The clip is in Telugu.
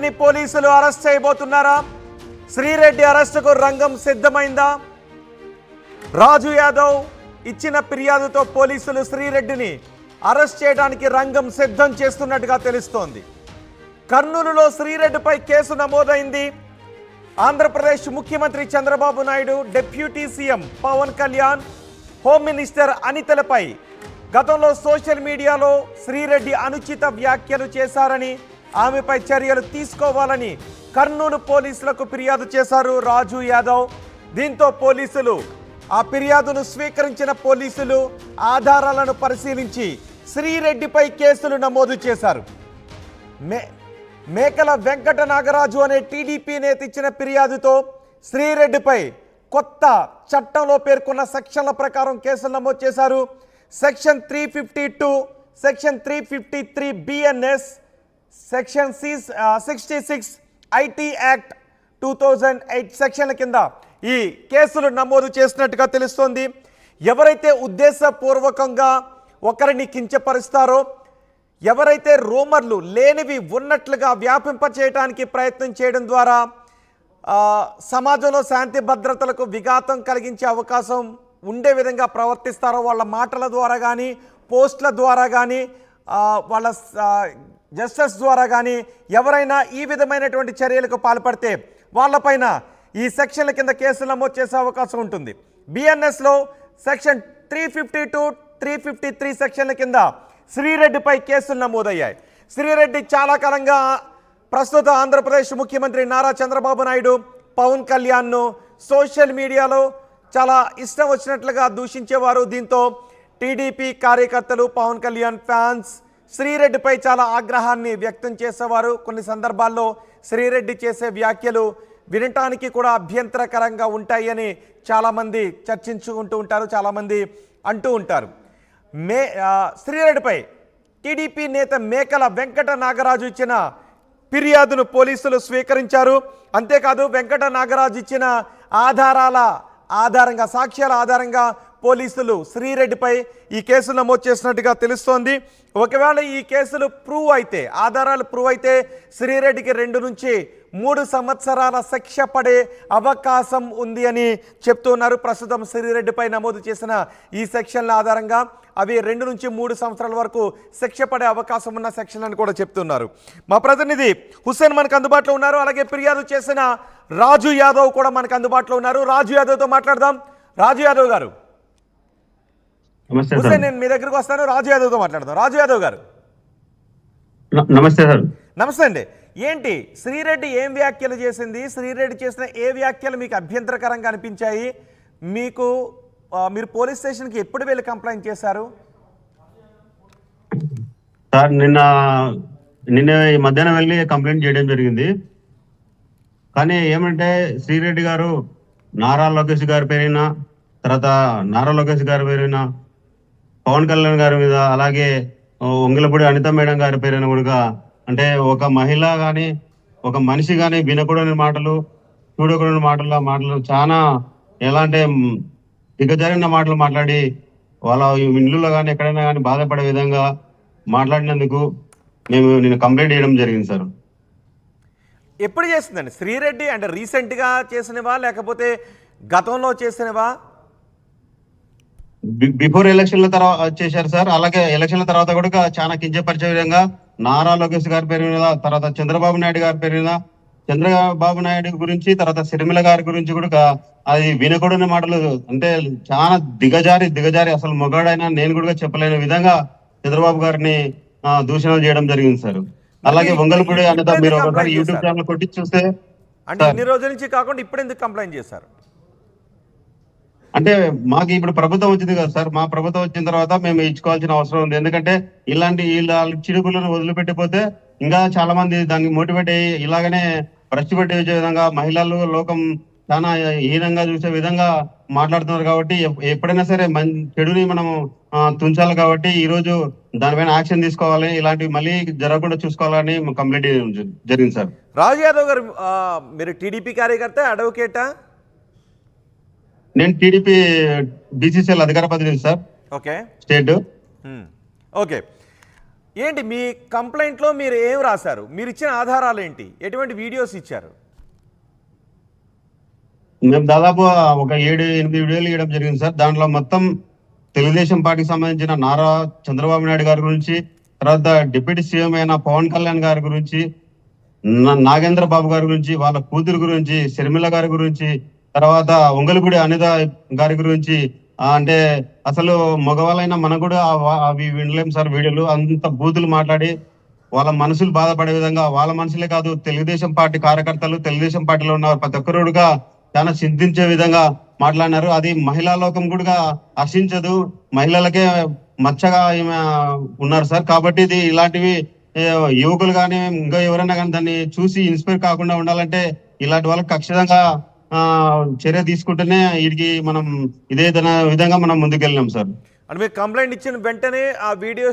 శ్రీరెడ్డిని పోలీసులు అరెస్ట్ చేయబోతున్నారా? శ్రీరెడ్డి అరెస్టుకు రంగం సిద్ధమైందా? రాజు యాదవ్ ఇచ్చిన ఫిర్యాదుతో పోలీసులు శ్రీరెడ్డిని అరెస్ట్ చేయడానికి రంగం సిద్ధం చేస్తున్నట్టుగా తెలుస్తోంది. కర్నూలులో శ్రీరెడ్డిపై కేసు నమోదైంది. ఆంధ్రప్రదేశ్ ముఖ్యమంత్రి Chandrababu Naidu, deputy CM Pawan Kalyan, home minister అనితలపై గతంలో సోషల్ మీడియాలో శ్రీరెడ్డి అనుచిత వ్యాఖ్యలు చేశారని, ఆమెపై చర్యలు తీసుకోవాలని కర్నూలు పోలీసులకు ఫిర్యాదు చేశారు రాజు యాదవ్. దీంతో పోలీసులు ఆ ఫిర్యాదును స్వీకరించిన పోలీసులు ఆధారాలను పరిశీలించి శ్రీరెడ్డిపై కేసులు నమోదు చేశారు. మేకల వెంకట నాగరాజు అనే టీడీపీ నేత ఇచ్చిన ఫిర్యాదుతో శ్రీరెడ్డిపై కొత్త చట్టంలో పేర్కొన్న సెక్షన్ల ప్రకారం కేసులు నమోదు చేశారు. Section 352, section 353 BNS, section 66 IT act 2008 సెక్షన్ల కింద ఈ కేసులు నమోదు చేసినట్టుగా తెలుస్తోంది. ఎవరైతే ఉద్దేశపూర్వకంగా ఒకరిని కించపరుస్తారో, ఎవరైతే రూమర్లు లేనివి ఉన్నట్లుగా వ్యాపింపచేయడానికి ప్రయత్నం చేయడం ద్వారా సమాజంలో శాంతి భద్రతలకు విఘాతం కలిగించే అవకాశం ఉండే విధంగా ప్రవర్తిస్తారో, వాళ్ళ మాటల ద్వారా కానీ, పోస్టుల ద్వారా కానీ, వాళ్ళ జస్టిస్ ద్వారా కానీ ఎవరైనా ఈ విధమైనటువంటి చర్యలకు పాల్పడితే వాళ్ళపైన ఈ సెక్షన్ల కింద కేసులు నమోదు చేసే అవకాశం ఉంటుంది. బిఎన్ఎస్లో సెక్షన్ 352, 353 సెక్షన్ల కింద శ్రీరెడ్డిపై కేసులు నమోదయ్యాయి. శ్రీరెడ్డి చాలా కాలంగా ప్రస్తుత ఆంధ్రప్రదేశ్ ముఖ్యమంత్రి నారా చంద్రబాబు నాయుడు, పవన్ కళ్యాణ్ను సోషల్ మీడియాలో చాలా ఇష్టం వచ్చినట్లుగా దూషించేవారు. దీంతో టీడీపీ కార్యకర్తలు, పవన్ కళ్యాణ్ ఫ్యాన్స్ శ్రీరెడ్డిపై చాలా ఆగ్రహాన్ని వ్యక్తం చేసేవారు. కొన్ని సందర్భాల్లో శ్రీరెడ్డి చేసే వ్యాఖ్యలు వినటానికి కూడా అభ్యంతరకరంగా ఉంటాయని చాలామంది చర్చించుకుంటూ ఉంటారు, చాలామంది అంటూ ఉంటారు. శ్రీరెడ్డిపై టీడీపీ నేత మేకల వెంకట నాగరాజు ఇచ్చిన ఫిర్యాదును పోలీసులు స్వీకరించారు. అంతేకాదు వెంకట నాగరాజు ఇచ్చిన సాక్ష్యాల ఆధారంగా పోలీసులు శ్రీరెడ్డిపై ఈ కేసులు నమోదు చేసినట్టుగా తెలుస్తోంది. ఒకవేళ ఈ కేసులు ఆధారాలు ప్రూవ్ అయితే శ్రీరెడ్డికి 2 నుంచి 3 సంవత్సరాల శిక్ష పడే అవకాశం ఉంది అని చెప్తున్నారు. ప్రస్తుతం శ్రీరెడ్డిపై నమోదు చేసిన ఈ సెక్షన్ల ఆధారంగా అవి 2 నుంచి 3 సంవత్సరాల వరకు శిక్ష పడే అవకాశం ఉన్న సెక్షన్ అని కూడా చెప్తున్నారు. మా ప్రతినిధి హుస్సేన్ మనకు అందుబాటులో ఉన్నారు. అలాగే ఫిర్యాదు చేసిన రాజు యాదవ్ కూడా మనకు అందుబాటులో ఉన్నారు. రాజు యాదవ్తో మాట్లాడదాం. రాజు యాదవ్ గారు, హుస్సేన్ నేను మీ దగ్గరకు వస్తాను. రాజు యాదవ్తో మాట్లాడదాం. రాజు యాదవ్ గారు నమస్తే సార్. నమస్తే అండి. ఏంటి శ్రీరెడ్డి ఏం వ్యాఖ్యలు చేసింది? శ్రీరెడ్డి చేసిన ఏ వ్యాఖ్యలు మీకు అభ్యంతరకరంగా అనిపించాయి? మీరు పోలీస్ స్టేషన్కి ఎప్పుడు వెళ్ళి కంప్లైంట్ చేశారు? సార్ నిన్న మధ్యాహ్నం వెళ్ళి కంప్లైంట్ చేయడం జరిగింది. కానీ ఏమంటే శ్రీరెడ్డి గారు నారా లోకేష్ గారి పేరైన, తర్వాత నారా లోకేష్ గారి పేరైన, పవన్ కళ్యాణ్ గారి మీద, అలాగే ఉంగలపూడి అనిత మేడం గారి పేరైన కూడా, అంటే ఒక మహిళ కానీ ఒక మనిషి కానీ వినకూడని మాటలు, చూడకూడని మాటలు చాలా ఎలా అంటే దిగజారిన మాటలు మాట్లాడి వాళ్ళ ఇండ్లలో కానీ ఎక్కడైనా కానీ బాధపడే విధంగా మాట్లాడినందుకు నేను కంప్లైంట్ చేయడం జరిగింది సార్. ఎప్పుడు చేసిందండి శ్రీరెడ్డి? అంటే రీసెంట్గా చేసినవా లేకపోతే గతంలో చేసినవా? బిఫోర్ ఎలక్షన్ల తర్వాత చేశారు సార్. అలాగే ఎలక్షన్ల తర్వాత కూడా చాలా కించపరిచే విధంగా నారా లోకేష్ గారి పేరు మీద, తర్వాత చంద్రబాబు నాయుడు గారి పేరు మీద, చంద్రబాబు నాయుడు గురించి, తర్వాత సిరిమిల గారి గురించి కూడా అది వినకూడని మాటలు, అంటే చాలా దిగజారి అసలు మొగాడైనా నేను కూడా చెప్పలేని విధంగా చంద్రబాబు గారిని దూషణలు చేయడం జరిగింది సార్. అలాగే వంగలపూడి అనిత, మీరు ఒకసారి యూట్యూబ్ ఛానల్ కొట్టి చూస్తే, అంటే ఇన్ని రోజుల నుంచి కాకుండా ఇప్పుడు ఎందుకు కంప్లైంట్ చేశారు? అంటే మాకు ఇప్పుడు ప్రభుత్వం వచ్చింది కదా సార్, మా ప్రభుత్వం వచ్చిన తర్వాత మేము ఇచ్చుకోవాల్సిన అవసరం ఉంది. ఎందుకంటే ఇలాంటి చిరుకులను వదిలిపెట్టిపోతే ఇంకా చాలా మంది దానికి మోటివేట్ అయ్యి ఇలాగనే భ్రష్టు పెట్టే విధంగా మహిళలు లోకం చాలా హీనంగా చూసే విధంగా మాట్లాడుతున్నారు. కాబట్టి ఎప్పుడైనా సరే చెడుని మనం తుంచాలి. కాబట్టి ఈ రోజు దానిపైన యాక్షన్ తీసుకోవాలి, ఇలాంటివి మళ్ళీ జరగకుండా చూసుకోవాలని కంప్లైంట్ జరిగింది సార్. రాజు యాదవ్ గారు, మీరు టీడీపీ కార్యకర్త, అడ్వకేటా? నేను టీడీపీ బీసీసీఎల్ అధికార ప్రతినిధి సార్. Okay, state. ఓకే. ఏంటి మీ కంప్లైంట్లో మీరు ఏం రాశారు? మీరు ఇచ్చిన ఆధారాలు ఏంటి? ఎటువంటి వీడియోస్ ఇచ్చారు? మేము దాదాపు ఒక 7-8 వీడియోలు ఇవ్వడం జరిగింది సార్. దాంట్లో మొత్తం తెలుగుదేశం పార్టీకి సంబంధించిన నారా చంద్రబాబు నాయుడు గారి గురించి, తర్వాత డిప్యూటీ సీఎం అయిన పవన్ కళ్యాణ్ గారి గురించి, నాగేంద్ర బాబు గారి గురించి, వాళ్ళ కూతురు గురించి, షర్మిల గారి గురించి, తర్వాత ఒంగలగూడి అనిత గారి గురించి, అంటే అసలు మగవాళ్ళైనా మనం కూడా అవి వినలేం సార్. వీడియోలు అంత బూతులు మాట్లాడి వాళ్ళ మనసులు బాధపడే విధంగా, వాళ్ళ మనసులే కాదు తెలుగుదేశం పార్టీ కార్యకర్తలు, తెలుగుదేశం పార్టీలో ఉన్న ప్రతి ఒక్కరుగా చాలా చింతించే విధంగా మాట్లాడినారు. అది మహిళా లోకం కూడా హర్షించదు, మహిళలకే మచ్చగా ఈమె ఉన్నారు సార్. కాబట్టి ఇది ఇలాంటివి యువకులు కానీ ఇంకా ఎవరైనా కానీ దాన్ని చూసి ఇన్స్పైర్ కాకుండా ఉండాలంటే ఇలాంటి వాళ్ళకి ఖచ్చితంగా చర్య తీసుకుంటేనే వీటికి మనం ఇదే విధంగా మనం ముందుకెళ్ళినాం సార్. అంటే మీరు కంప్లైంట్ ఇచ్చిన వెంటనే ఆ వీడియో